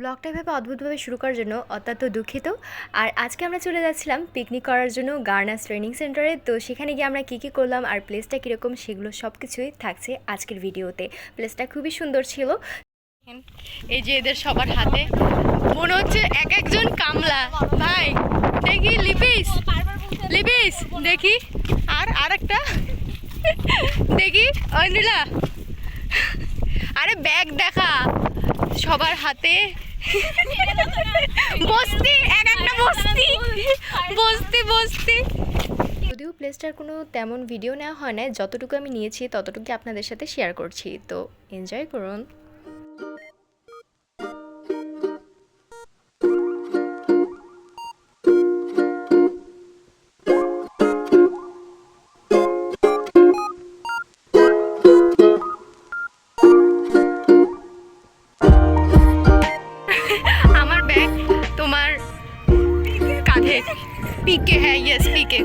ব্লগটা এভাবে অদ্ভুতভাবে শুরু করার জন্য অত্যন্ত দুঃখিত। আর আজকে আমরা চলে যাচ্ছিলাম পিকনিক করার জন্য গার্নাস ট্রেনিং সেন্টারে। তো সেখানে গিয়ে আমরা কী কী করলাম আর প্লেসটা কীরকম সেগুলো সব কিছুই থাকছে আজকের ভিডিওতে। প্লেসটা খুবই সুন্দর ছিল। এই যে এদের সবার হাতে মনে হচ্ছে এক একজন কামলা। ভাই দেখি লিপিস লিপিস দেখি আর একটা দেখি অঞ্জলা, আরে ব্যাগ দেখা সবার হাতে বস্তি, এক একটা বস্তি বস্তি বস্তি। যদিও প্লেসটার কোনো তেমন ভিডিও নেওয়া হয় না, যতটুকু আমি নিয়েছি ততটুকু আপনাদের সাথে শেয়ার করছি, তো এনজয় করুন। আমার ব্যাগ তোমার কাঁধে। পিকে, হ্যাঁ yes PK,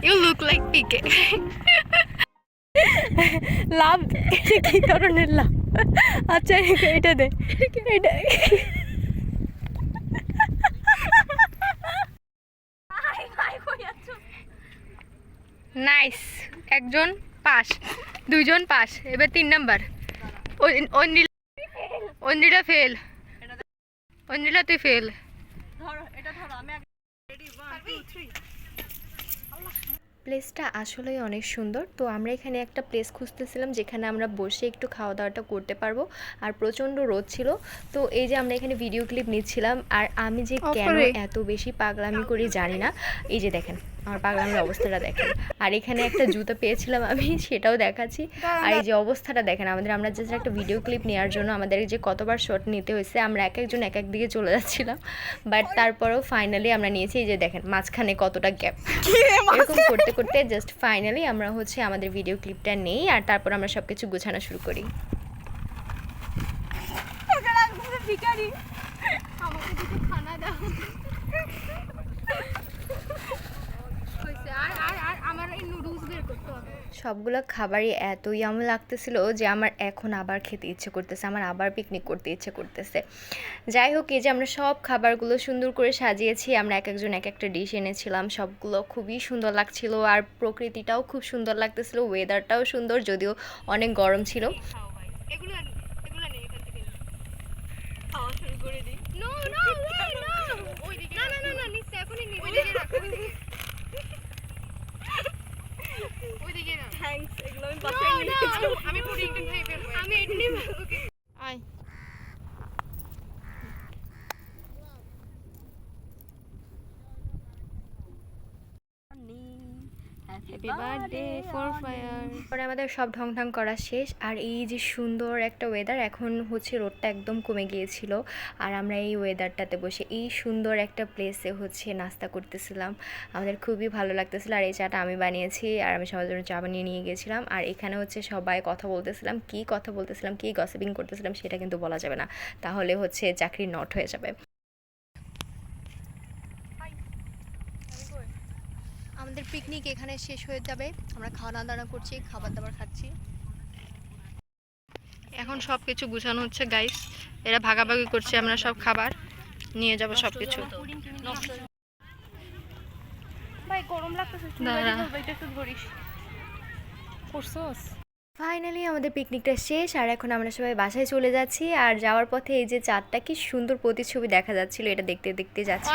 you look like PK. লাভ কি ধরনের লাভ? আচ্ছা এটা দে, এটা নাইস। একজন পাস, দুইজন পাস, এবার 3 নাম্বার। অঞ্জিলা ফেল, অঞ্জিলা তুই ফেল। প্লেসটা আসলেই অনেক সুন্দর। তো আমরা এখানে একটা প্লেস খুঁজতেছিলাম যেখানে আমরা বসে একটু খাওয়া দাওয়াটা করতে পারবো, আর প্রচণ্ড রোদ ছিল। তো এই যে আমরা এখানে ভিডিও ক্লিপ নিচ্ছিলাম, আর আমি যে কেন এত বেশি পাগলামি করি জানি না। এই যে দেখেন আমার পাগলামির অবস্থাটা দেখেন, আর এখানে একটা জুতো পেয়েছিলাম আমি, সেটাও দেখাচ্ছি। আর এই যে অবস্থাটা দেখেন আমরা জাস্ট একটা ভিডিও ক্লিপ নেওয়ার জন্য আমাদের যে কতবার শট নিতে হয়েছে, আমরা এক একজন এক এক দিকে চলে যাচ্ছিলাম, বাট তারপরেও ফাইনালি আমরা নিয়েছি। এই যে দেখেন মাঝখানে কতটা গ্যাপ, এরকম করতে করতে জাস্ট ফাইনালি আমরা হচ্ছে আমাদের ভিডিও ক্লিপটা নেই, আর তারপর আমরা সব কিছু গোছানো শুরু করি। সবগুলো খাবারই এত ইয়াম লাগতেছিল যে আমার এখন আবার খেতে ইচ্ছে করতেছে, আমার আবার পিকনিক করতে ইচ্ছে করতেছে। যাই হোক, এই যে আমরা সব খাবারগুলো সুন্দর করে সাজিয়েছি, আমরা এক একজন এক একটা ডিশ এনেছিলাম, সবগুলো খুবই সুন্দর লাগছিল, আর প্রকৃতিটাও খুব সুন্দর লাগতেছিল, ওয়েদারটাও সুন্দর, যদিও অনেক গরম ছিল। পরে আমাদের সব ঢং করা শেষ, আর এই যে সুন্দর একটা ওয়েদার, এখন হচ্ছে রোদটা একদম কমে গিয়েছিল, আর আমরা এই ওয়েদারটাতে বসে এই সুন্দর একটা প্লেসে হচ্ছে নাস্তা করতেছিলাম। আমাদের খুবই ভালো লাগতেছিল, আর এই চাটা আমি বানিয়েছি, আর আমি সবার জন্য চা বানিয়ে নিয়ে গিয়েছিলাম। আর এখানে হচ্ছে সবাই কথা বলতেছিলাম, কি গসিপিং করতেছিলাম সেটা কিন্তু বলা যাবে না, তাহলে হচ্ছে চাকরি নট হয়ে যাবে। আমাদের পিকনিক এখানে শেষ হয়ে যাবে, আমরা খাওয়া দাওয়া করছি, খাবার দাবার খাচ্ছি, এখন সব কিছু গুছানো হচ্ছে গাইস, এরা ভাগাভাগি করছে, আমরা সব খাবার নিয়ে যাব সব কিছু। ফাইনালি আমাদের পিকনিকটা শেষ, আর এখন আমরা সবাই বাসায় চলে যাচ্ছি। আর যাওয়ার পথে এই যে চাঁদটা কি সুন্দর প্রতিচ্ছবি দেখা যাচ্ছিল, এটা দেখতে দেখতে যাচ্ছি।